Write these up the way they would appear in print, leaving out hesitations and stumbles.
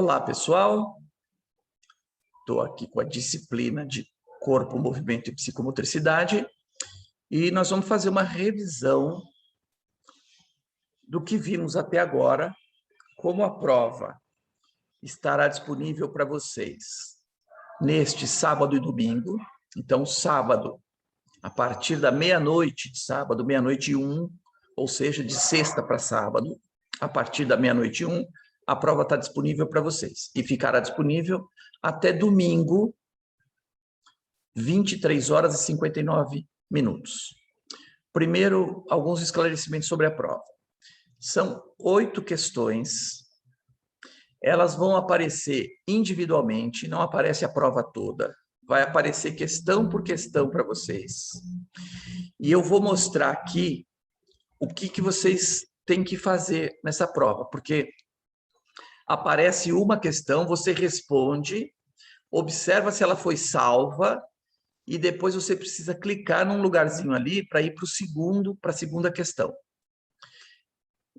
Olá, pessoal. Estou aqui com a disciplina de Corpo, Movimento e Psicomotricidade e nós vamos fazer uma revisão do que vimos até agora, como a prova estará disponível para vocês neste sábado e domingo. Então, sábado, a partir da meia-noite de sábado, meia-noite e 1, ou seja, de sexta para sábado, a partir da meia-noite e 1, a prova está disponível para vocês. E ficará disponível até domingo, 23 horas e 59 minutos. Primeiro, alguns esclarecimentos sobre a prova. São 8 questões. Elas vão aparecer individualmente, não aparece a prova toda. Vai aparecer questão por questão para vocês. E eu vou mostrar aqui o que vocês têm que fazer nessa prova, porque aparece uma questão, você responde, observa se ela foi salva e depois você precisa clicar num lugarzinho ali para ir para a segunda questão.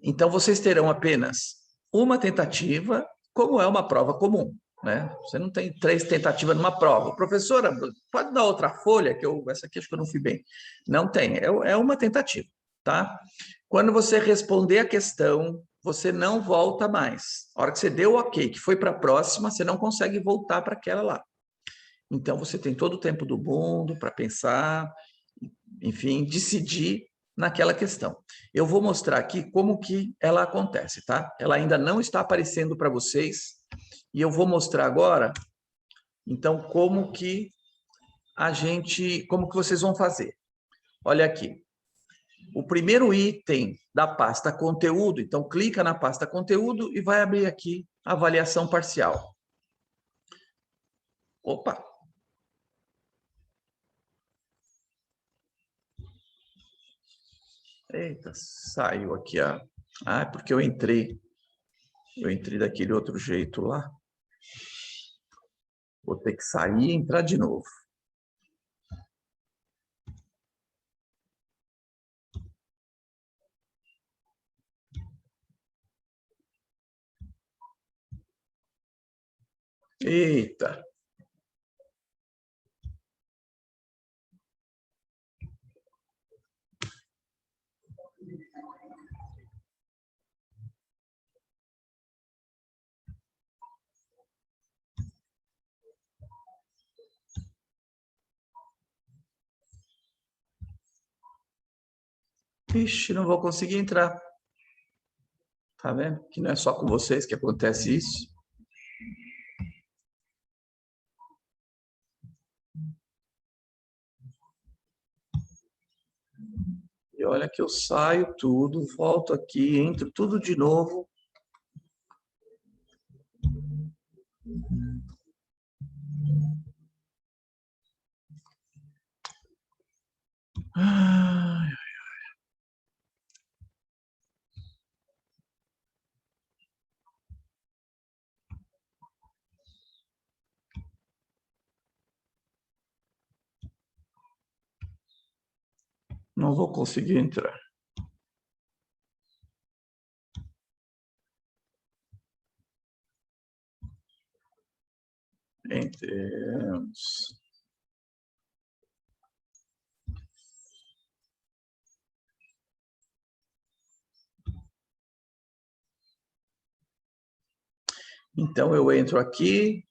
Então, vocês terão apenas uma tentativa, como é uma prova comum, né? Você não tem 3 tentativas numa prova. Professora, pode dar outra folha, que essa aqui acho que eu não fui bem. Não tem, é uma tentativa, tá? Quando você responder a questão, você não volta mais. A hora que você deu o ok, que foi para a próxima, você não consegue voltar para aquela lá. Então, você tem todo o tempo do mundo para pensar, enfim, decidir naquela questão. Eu vou mostrar aqui como que ela acontece, tá? Ela ainda não está aparecendo para vocês e eu vou mostrar agora, então, como que vocês vão fazer. Olha aqui. O primeiro item da pasta conteúdo, então clica na pasta conteúdo e vai abrir aqui a avaliação parcial. Opa! Eita, saiu aqui porque eu entrei daquele outro jeito lá. Vou ter que sair e entrar de novo. Eita! Ixi, não vou conseguir entrar. Tá vendo? Que não é só com vocês que acontece isso. E olha que eu saio tudo, volto aqui, entro tudo de novo. Ai, não vou conseguir entrar. Entramos. Então, eu entro aqui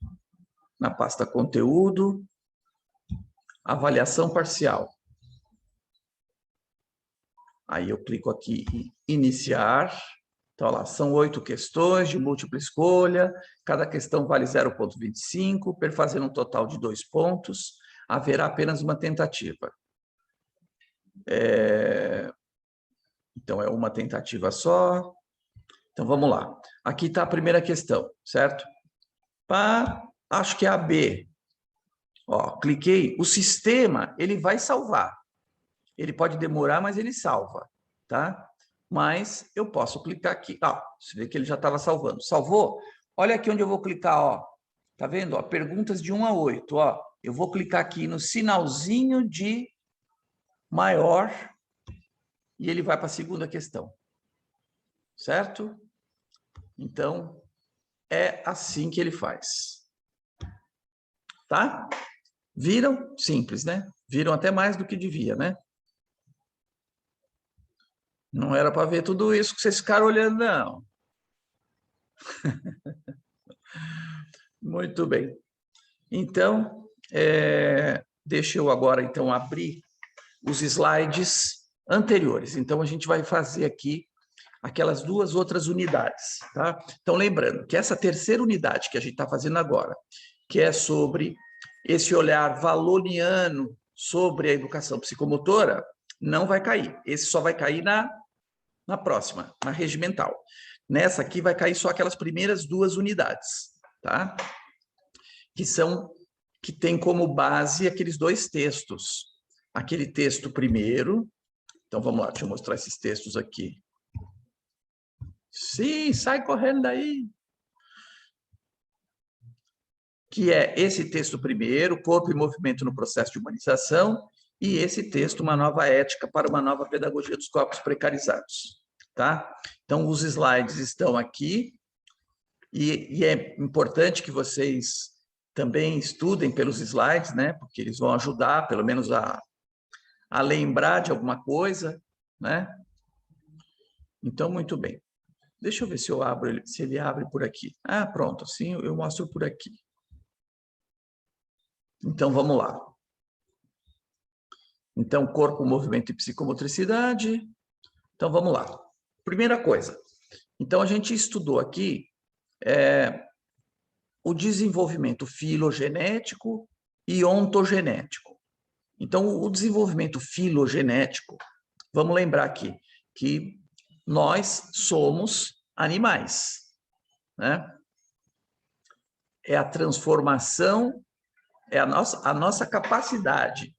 na pasta conteúdo, avaliação parcial. Aí eu clico aqui em iniciar. Então, lá, são 8 questões de múltipla escolha, cada questão vale 0,25, perfazendo um total de 2 pontos, haverá apenas uma tentativa. Então, é uma tentativa só. Então, vamos lá. Aqui está a primeira questão, certo? Acho que é a B. Ó, cliquei, o sistema, ele vai salvar. Ele pode demorar, mas ele salva, tá? Mas eu posso clicar aqui. Você vê que ele já estava salvando. Salvou? Olha aqui onde eu vou clicar, ó. Tá vendo? Ó, perguntas de 1 a 8, ó. Eu vou clicar aqui no sinalzinho de maior e ele vai para a segunda questão. Certo? Então, é assim que ele faz. Tá? Viram? Simples, né? Viram até mais do que devia, né? Não era para ver tudo isso que vocês ficaram olhando, não. Muito bem. Então, deixa eu agora então abrir os slides anteriores. Então, a gente vai fazer aqui aquelas duas outras unidades, tá? Então, lembrando que essa terceira unidade que a gente está fazendo agora, que é sobre esse olhar valoniano sobre a educação psicomotora, não vai cair. Esse só vai cair na próxima, na regimental. Nessa aqui vai cair só aquelas primeiras duas unidades, tá? Que tem como base aqueles dois textos. Aquele texto primeiro. Então, vamos lá, deixa eu mostrar esses textos aqui. Sim, sai correndo daí. Que é esse texto primeiro, Corpo e Movimento no Processo de Humanização, e esse texto, Uma Nova Ética para uma Nova Pedagogia dos Corpos Precarizados. Tá? Então, os slides estão aqui, e é importante que vocês também estudem pelos slides, né? Porque eles vão ajudar, pelo menos, a lembrar de alguma coisa, né? Então, muito bem. Deixa eu ver se eu abro, se ele abre por aqui. Ah, pronto, assim eu mostro por aqui. Então, vamos lá. Então, corpo, movimento e psicomotricidade. Então, vamos lá. Primeira coisa. Então, a gente estudou aqui o desenvolvimento filogenético e ontogenético. Então, o desenvolvimento filogenético, vamos lembrar aqui que nós somos animais, né? É a transformação, é a nossa capacidade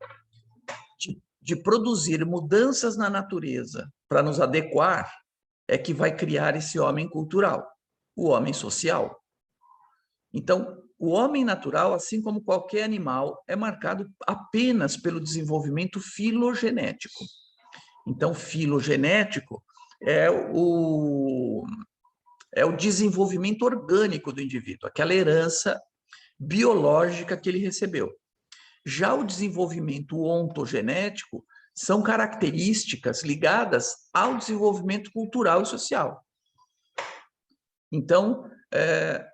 de produzir mudanças na natureza para nos adequar é que vai criar esse homem cultural, o homem social. Então, o homem natural, assim como qualquer animal, é marcado apenas pelo desenvolvimento filogenético. Então, filogenético é o desenvolvimento orgânico do indivíduo, aquela herança biológica que ele recebeu. Já o desenvolvimento ontogenético são características ligadas ao desenvolvimento cultural e social. Então,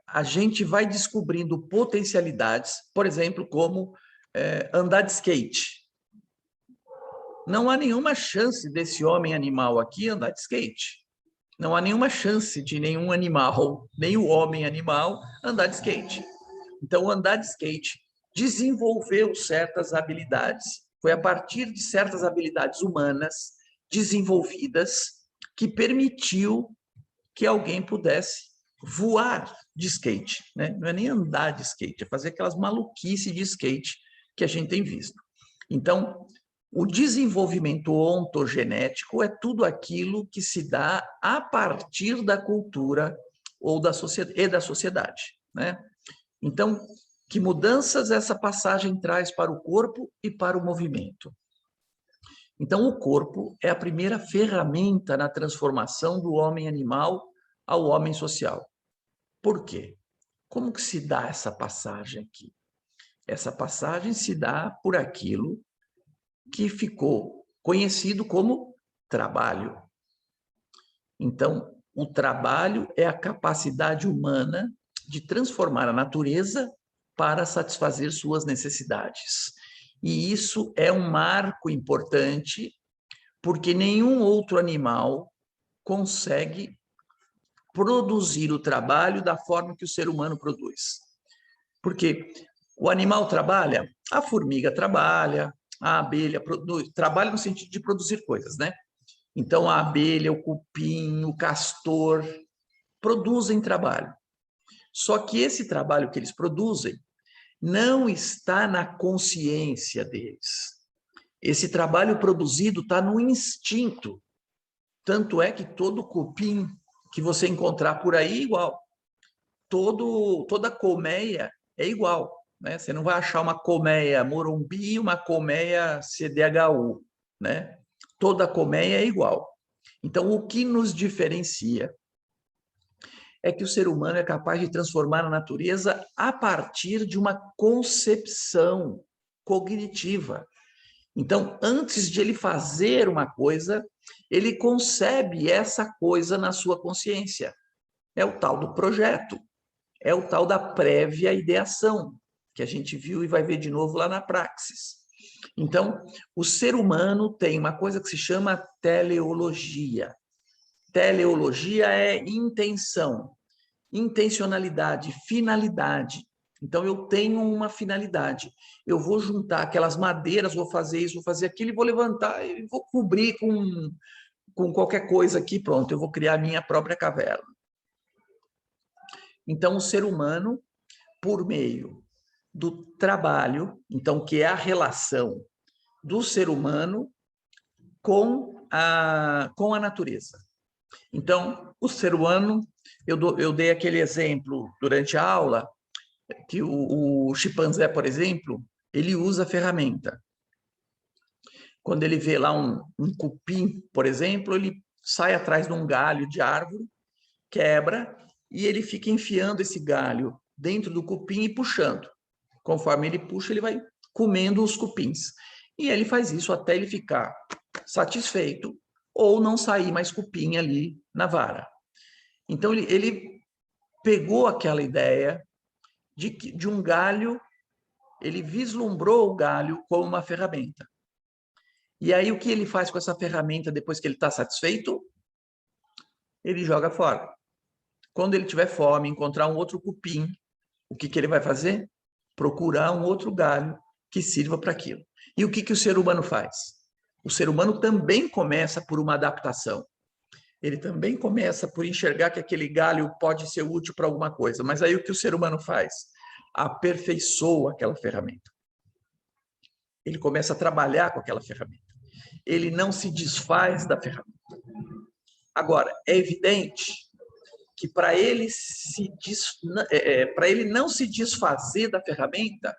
a gente vai descobrindo potencialidades, por exemplo, como andar de skate. Não há nenhuma chance desse homem animal aqui andar de skate. Não há nenhuma chance de nenhum animal, nem o homem animal, andar de skate. Então, andar de skate desenvolveu certas habilidades. Foi a partir de certas habilidades humanas desenvolvidas que permitiu que alguém pudesse voar de skate, né? Não é nem andar de skate, é fazer aquelas maluquices de skate que a gente tem visto. Então, o desenvolvimento ontogenético é tudo aquilo que se dá a partir da cultura ou da sociedade, né? Então, que mudanças essa passagem traz para o corpo e para o movimento? Então, o corpo é a primeira ferramenta na transformação do homem animal ao homem social. Por quê? Como que se dá essa passagem aqui? Essa passagem se dá por aquilo que ficou conhecido como trabalho. Então, o trabalho é a capacidade humana de transformar a natureza para satisfazer suas necessidades. E isso é um marco importante, porque nenhum outro animal consegue produzir o trabalho da forma que o ser humano produz. Porque o animal trabalha, a formiga trabalha, a abelha trabalha no sentido de produzir coisas, né? Então, a abelha, o cupim, o castor produzem trabalho. Só que esse trabalho que eles produzem não está na consciência deles. Esse trabalho produzido está no instinto. Tanto é que todo cupim que você encontrar por aí é igual. Toda colmeia é igual, né? Você não vai achar uma colmeia Morumbi e uma colmeia CDHU, né? Toda colmeia é igual. Então, o que nos diferencia é que o ser humano é capaz de transformar a natureza a partir de uma concepção cognitiva. Então, antes de ele fazer uma coisa, ele concebe essa coisa na sua consciência. É o tal do projeto, é o tal da prévia ideação, que a gente viu e vai ver de novo lá na praxis. Então, o ser humano tem uma coisa que se chama teleologia. Teleologia é intenção, intencionalidade, finalidade. Então, eu tenho uma finalidade. Eu vou juntar aquelas madeiras, vou fazer isso, vou fazer aquilo, e vou levantar e vou cobrir com qualquer coisa aqui, pronto, eu vou criar a minha própria caverna. Então, o ser humano, por meio do trabalho, então, que é a relação do ser humano com a natureza. Então, o ser humano, eu dei aquele exemplo durante a aula, que o chimpanzé, por exemplo, ele usa a ferramenta. Quando ele vê lá um cupim, por exemplo, ele sai atrás de um galho de árvore, quebra, e ele fica enfiando esse galho dentro do cupim e puxando. Conforme ele puxa, ele vai comendo os cupins. E ele faz isso até ele ficar satisfeito ou não sair mais cupim ali na vara. Então, ele pegou aquela ideia de um galho, ele vislumbrou o galho como uma ferramenta. E aí, o que ele faz com essa ferramenta depois que ele está satisfeito? Ele joga fora. Quando ele tiver fome, encontrar um outro cupim, o que ele vai fazer? Procurar um outro galho que sirva para aquilo. E o que o ser humano faz? O ser humano também começa por uma adaptação. Ele também começa por enxergar que aquele galho pode ser útil para alguma coisa. Mas aí o que o ser humano faz? Aperfeiçoa aquela ferramenta. Ele começa a trabalhar com aquela ferramenta. Ele não se desfaz da ferramenta. Agora, é evidente que para ele não se desfazer da ferramenta,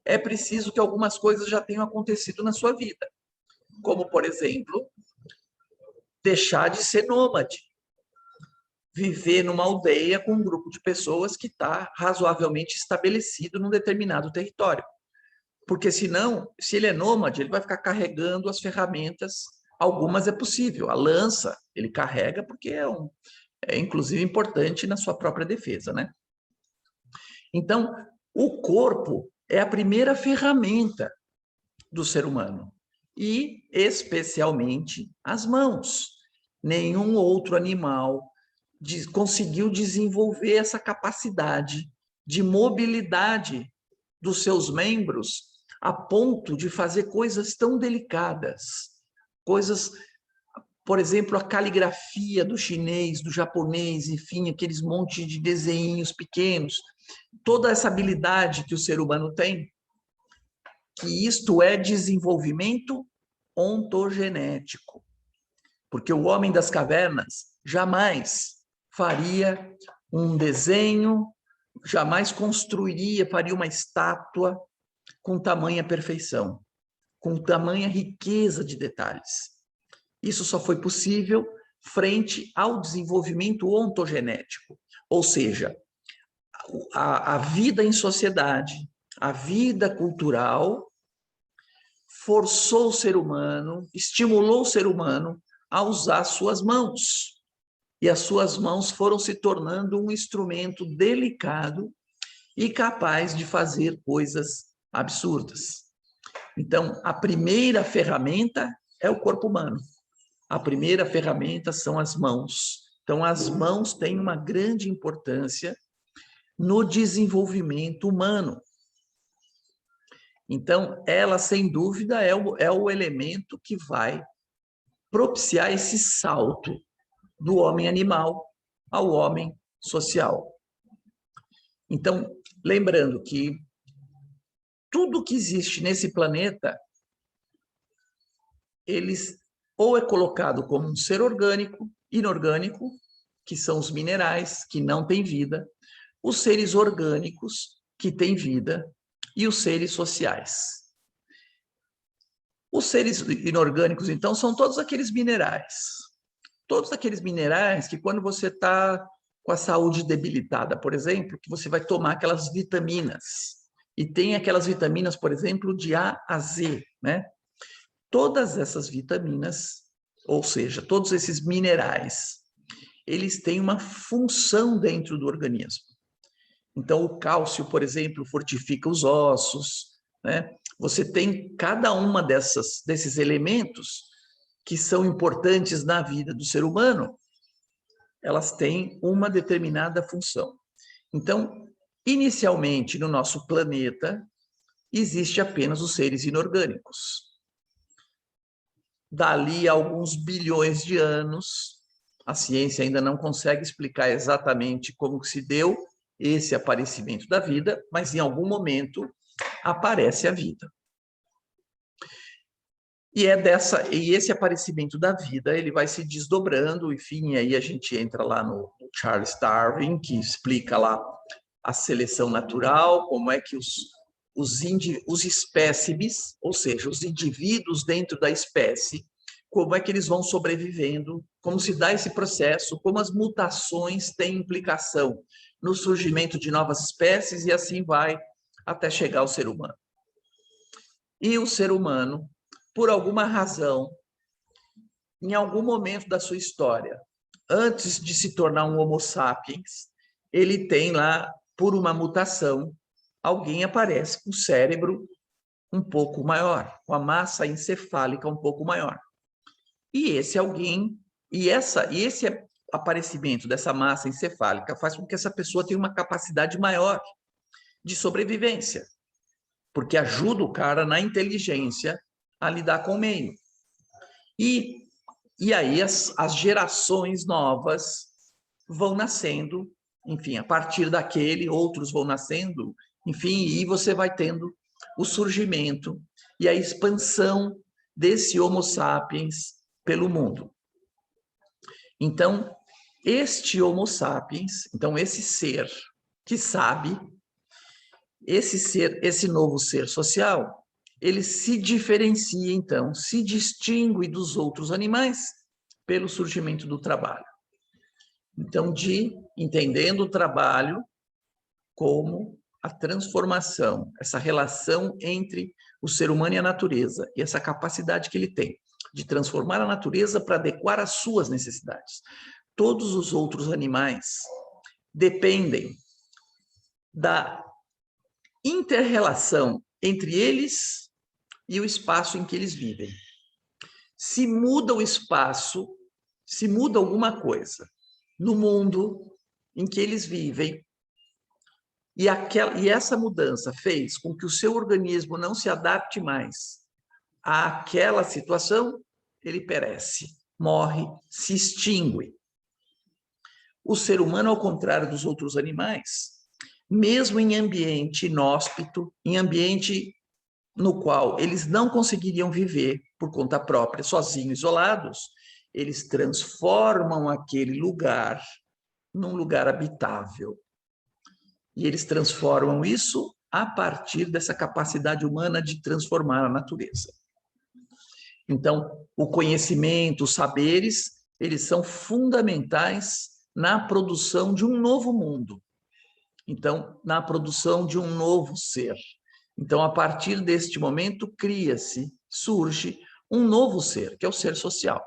é preciso que algumas coisas já tenham acontecido na sua vida. Como, por exemplo, deixar de ser nômade. Viver numa aldeia com um grupo de pessoas que está razoavelmente estabelecido num determinado território. Porque senão, se ele é nômade, ele vai ficar carregando as ferramentas. Algumas é possível. A lança, ele carrega porque é inclusive importante na sua própria defesa, né? Então, o corpo é a primeira ferramenta do ser humano. E, especialmente, as mãos. Nenhum outro animal conseguiu desenvolver essa capacidade de mobilidade dos seus membros a ponto de fazer coisas tão delicadas. Coisas, por exemplo, a caligrafia do chinês, do japonês, enfim, aqueles montes de desenhos pequenos. Toda essa habilidade que o ser humano tem, que isto é desenvolvimento ontogenético. Porque o homem das cavernas jamais faria um desenho, jamais faria uma estátua com tamanha perfeição, com tamanha riqueza de detalhes. Isso só foi possível frente ao desenvolvimento ontogenético, ou seja, a vida em sociedade, a vida cultural, forçou o ser humano, estimulou o ser humano a usar suas mãos. E as suas mãos foram se tornando um instrumento delicado e capaz de fazer coisas absurdas. Então, a primeira ferramenta é o corpo humano. A primeira ferramenta são as mãos. Então, as mãos têm uma grande importância no desenvolvimento humano. Então, ela, sem dúvida, é o elemento que vai propiciar esse salto do homem animal ao homem social. Então, lembrando que tudo que existe nesse planeta, eles ou é colocado como um ser orgânico, inorgânico, que são os minerais, que não têm vida, os seres orgânicos, que têm vida, e os seres sociais. Os seres inorgânicos, então, são todos aqueles minerais. Todos aqueles minerais que, quando você está com a saúde debilitada, por exemplo, que você vai tomar aquelas vitaminas. E tem aquelas vitaminas, por exemplo, de A a Z, né? Todas essas vitaminas, ou seja, todos esses minerais, eles têm uma função dentro do organismo. Então, o cálcio, por exemplo, fortifica os ossos, né? Você tem cada uma desses elementos que são importantes na vida do ser humano, elas têm uma determinada função. Então, inicialmente, no nosso planeta, existe apenas os seres inorgânicos. Dali a alguns bilhões de anos, a ciência ainda não consegue explicar exatamente como se deu esse aparecimento da vida, mas em algum momento aparece a vida. E esse aparecimento da vida, ele vai se desdobrando, enfim, aí a gente entra lá no Charles Darwin, que explica lá a seleção natural, como é que os espécimes, ou seja, os indivíduos dentro da espécie, como é que eles vão sobrevivendo, como se dá esse processo, como as mutações têm implicação no surgimento de novas espécies e assim vai até chegar ao ser humano. E o ser humano, por alguma razão, em algum momento da sua história, antes de se tornar um Homo sapiens, ele tem lá, por uma mutação, alguém aparece com o cérebro um pouco maior, com a massa encefálica um pouco maior. E esse alguém, esse aparecimento dessa massa encefálica faz com que essa pessoa tenha uma capacidade maior de sobrevivência, porque ajuda o cara na inteligência a lidar com o meio. E aí as gerações novas vão nascendo, enfim, a partir daquele, outros vão nascendo, enfim, e você vai tendo o surgimento e a expansão desse Homo sapiens pelo mundo. Então, este Homo sapiens, então esse ser que sabe, esse novo ser social, ele se diferencia, então, se distingue dos outros animais pelo surgimento do trabalho. Então, entendendo o trabalho como a transformação, essa relação entre o ser humano e a natureza, e essa capacidade que ele tem de transformar a natureza para adequar às suas necessidades. Todos os outros animais dependem da inter-relação entre eles e o espaço em que eles vivem. Se muda o espaço, se muda alguma coisa no mundo em que eles vivem, e essa mudança fez com que o seu organismo não se adapte mais àquela situação, ele perece, morre, se extingue. O ser humano, ao contrário dos outros animais, mesmo em ambiente inóspito, em ambiente no qual eles não conseguiriam viver por conta própria, sozinhos, isolados, eles transformam aquele lugar num lugar habitável. E eles transformam isso a partir dessa capacidade humana de transformar a natureza. Então, o conhecimento, os saberes, eles são fundamentais na produção de um novo mundo. Então, na produção de um novo ser. Então, a partir deste momento, surge um novo ser, que é o ser social.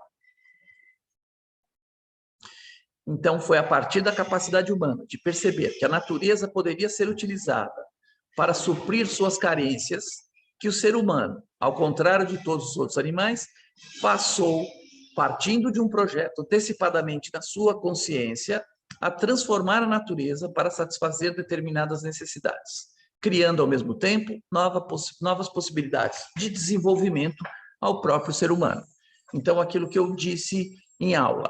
Então, foi a partir da capacidade humana de perceber que a natureza poderia ser utilizada para suprir suas carências, que o ser humano, ao contrário de todos os outros animais, passou, partindo de um projeto antecipadamente na sua consciência, a transformar a natureza para satisfazer determinadas necessidades, criando, ao mesmo tempo, novas possibilidades de desenvolvimento ao próprio ser humano. Então, aquilo que eu disse em aula,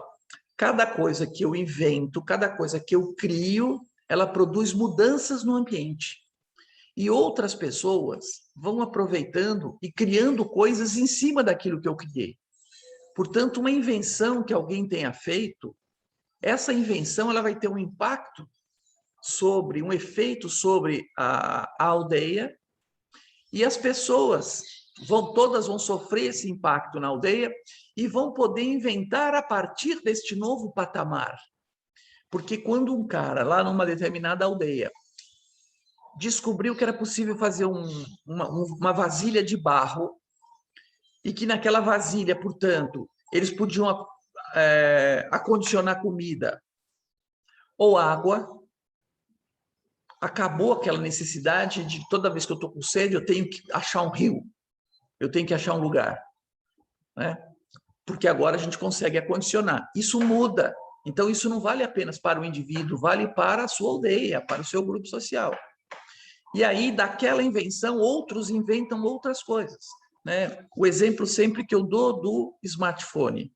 cada coisa que eu invento, cada coisa que eu crio, ela produz mudanças no ambiente. E outras pessoas vão aproveitando e criando coisas em cima daquilo que eu criei. Portanto, uma invenção que alguém tenha feito, essa invenção ela vai ter um impacto um efeito sobre a aldeia, e as pessoas todas vão sofrer esse impacto na aldeia e vão poder inventar a partir deste novo patamar. Porque quando um cara, lá numa determinada aldeia, descobriu que era possível fazer uma vasilha de barro, e que naquela vasilha, portanto, eles podiam acondicionar comida ou água, acabou aquela necessidade de toda vez que eu estou com sede, eu tenho que achar um rio, eu tenho que achar um lugar, né? Porque agora a gente consegue acondicionar. Isso muda. Então, isso não vale apenas para o indivíduo, vale para a sua aldeia, para o seu grupo social. E aí, daquela invenção, outros inventam outras coisas, né? O exemplo sempre que eu dou do smartphone.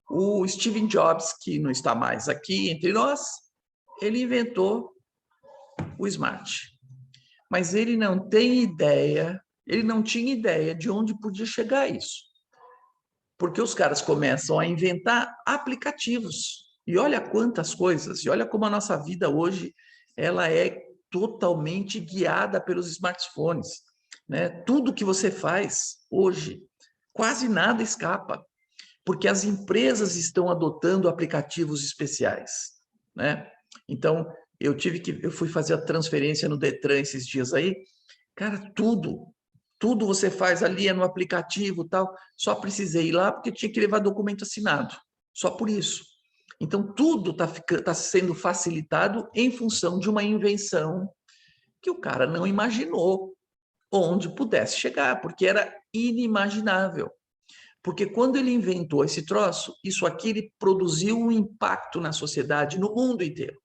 O Steve Jobs, que não está mais aqui entre nós, ele inventou o smart. Mas ele não tem ideia, ele não tinha ideia de onde podia chegar isso. Porque os caras começam a inventar aplicativos. E olha quantas coisas, e olha como a nossa vida hoje ela é totalmente guiada pelos smartphones, né? Tudo que você faz hoje, quase nada escapa, porque as empresas estão adotando aplicativos especiais, né? Então, eu fui fazer a transferência no Detran esses dias aí, cara, tudo você faz ali é no aplicativo, tal. Só precisei ir lá porque tinha que levar documento assinado, só por isso. Então, tudo tá sendo facilitado em função de uma invenção que o cara não imaginou onde pudesse chegar, porque era inimaginável. Porque quando ele inventou esse troço, isso aqui ele produziu um impacto na sociedade, no mundo inteiro.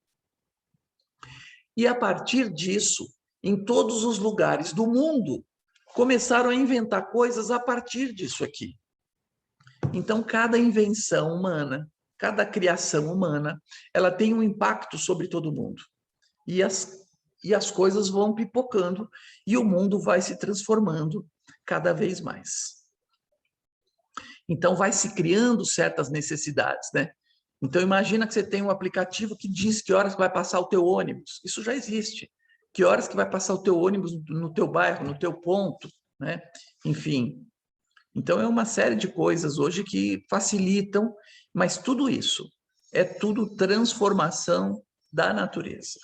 E a partir disso, em todos os lugares do mundo, começaram a inventar coisas a partir disso aqui. Então, cada invenção humana, cada criação humana, ela tem um impacto sobre todo mundo. E as coisas vão pipocando e o mundo vai se transformando cada vez mais. Então, vai se criando certas necessidades, né? Então, imagina que você tem um aplicativo que diz que horas que vai passar o teu ônibus. Isso já existe. Que horas que vai passar o teu ônibus no teu bairro, no teu ponto, né? Enfim. Então, é uma série de coisas hoje que facilitam, mas tudo isso é tudo transformação da natureza.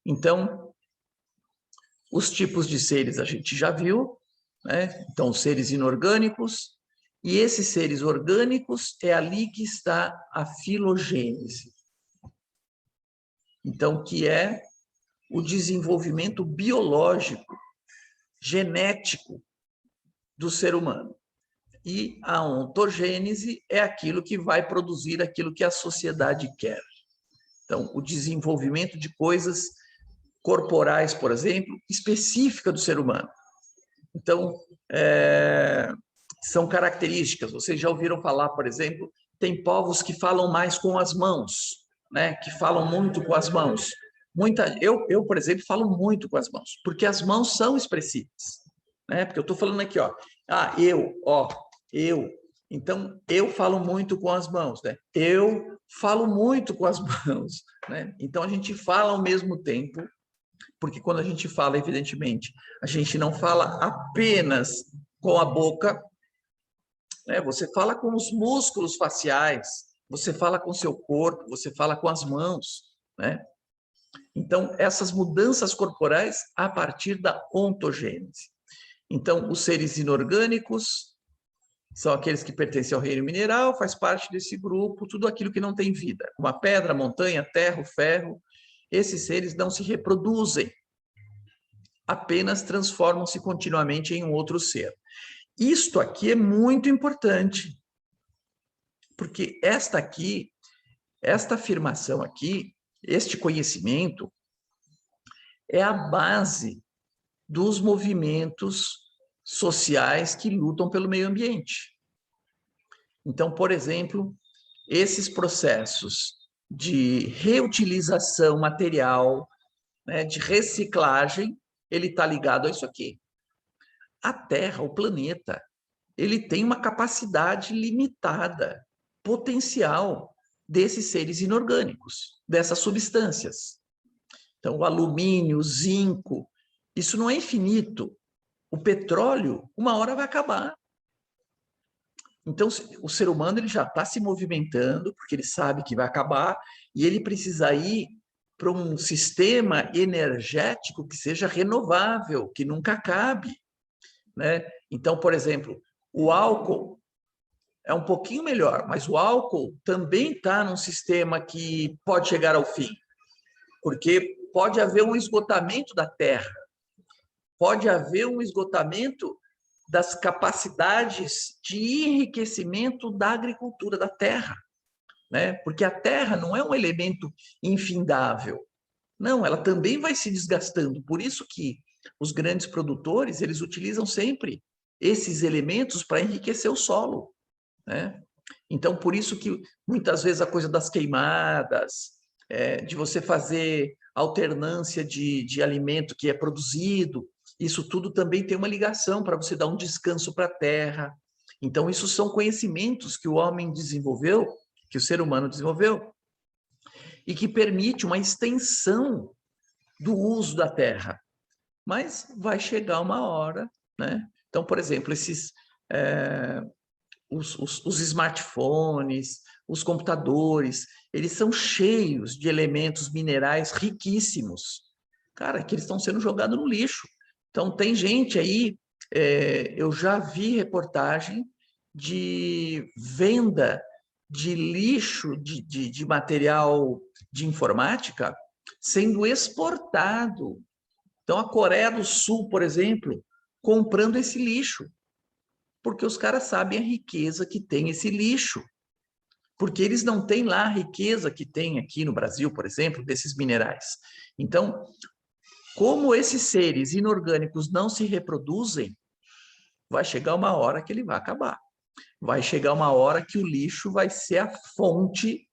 Então, os tipos de seres a gente já viu, né? Então, os seres inorgânicos, e esses seres orgânicos é ali que está a filogênese. Então, que é o desenvolvimento biológico, genético do ser humano. E a ontogênese é aquilo que vai produzir aquilo que a sociedade quer. Então, o desenvolvimento de coisas corporais, por exemplo, específica do ser humano. Então, são características. Vocês já ouviram falar, por exemplo, tem povos que falam mais com as mãos, né? Que falam muito com as mãos. Eu, por exemplo, falo muito com as mãos, porque as mãos são expressivas, né? Porque eu estou falando aqui, ó, eu. Então, eu falo muito com as mãos, né? Eu falo muito com as mãos, né? Então, a gente fala ao mesmo tempo, porque quando a gente fala, evidentemente, a gente não fala apenas com a boca, né? Você fala com os músculos faciais, você fala com o seu corpo, você fala com as mãos, né? Então, essas mudanças corporais a partir da ontogênese. Então, os seres inorgânicos são aqueles que pertencem ao reino mineral, faz parte desse grupo, tudo aquilo que não tem vida, como a pedra, a montanha, a terra, o ferro. Esses seres não se reproduzem, apenas transformam-se continuamente em um outro ser. Isto aqui é muito importante, porque esta afirmação aqui, este conhecimento, é a base dos movimentos sociais que lutam pelo meio ambiente. Então, por exemplo, esses processos de reutilização material, né, de reciclagem, ele está ligado a isso aqui. A Terra, o planeta, ele tem uma capacidade limitada, potencial, desses seres inorgânicos, dessas substâncias. Então, o alumínio, o zinco, isso não é infinito. O petróleo, uma hora vai acabar. Então, o ser humano ele já está se movimentando, porque ele sabe que vai acabar, e ele precisa ir para um sistema energético que seja renovável, que nunca acabe, né? Então, por exemplo, o álcool é um pouquinho melhor, mas o álcool também está num sistema que pode chegar ao fim, porque pode haver um esgotamento da terra, pode haver um esgotamento das capacidades de enriquecimento da agricultura da terra, né? Porque a terra não é um elemento infindável. Não, ela também vai se desgastando. Por isso que os grandes produtores, eles utilizam sempre esses elementos para enriquecer o solo, né? Então, por isso que muitas vezes a coisa das queimadas, de você fazer alternância de alimento que é produzido, isso tudo também tem uma ligação para você dar um descanso para a terra. Então, isso são conhecimentos que o homem desenvolveu, que o ser humano desenvolveu, e que permite uma extensão do uso da terra. Mas vai chegar uma hora, né? Então, por exemplo, os smartphones, os computadores, eles são cheios de elementos minerais riquíssimos, cara, que eles estão sendo jogados no lixo. Então, tem gente aí, eu já vi reportagem de venda de lixo de material de informática sendo exportado. Então, a Coreia do Sul, por exemplo, comprando esse lixo, porque os caras sabem a riqueza que tem esse lixo, porque eles não têm lá a riqueza que tem aqui no Brasil, por exemplo, desses minerais. Então, como esses seres inorgânicos não se reproduzem, vai chegar uma hora que ele vai acabar. Vai chegar uma hora que o lixo vai ser a fonte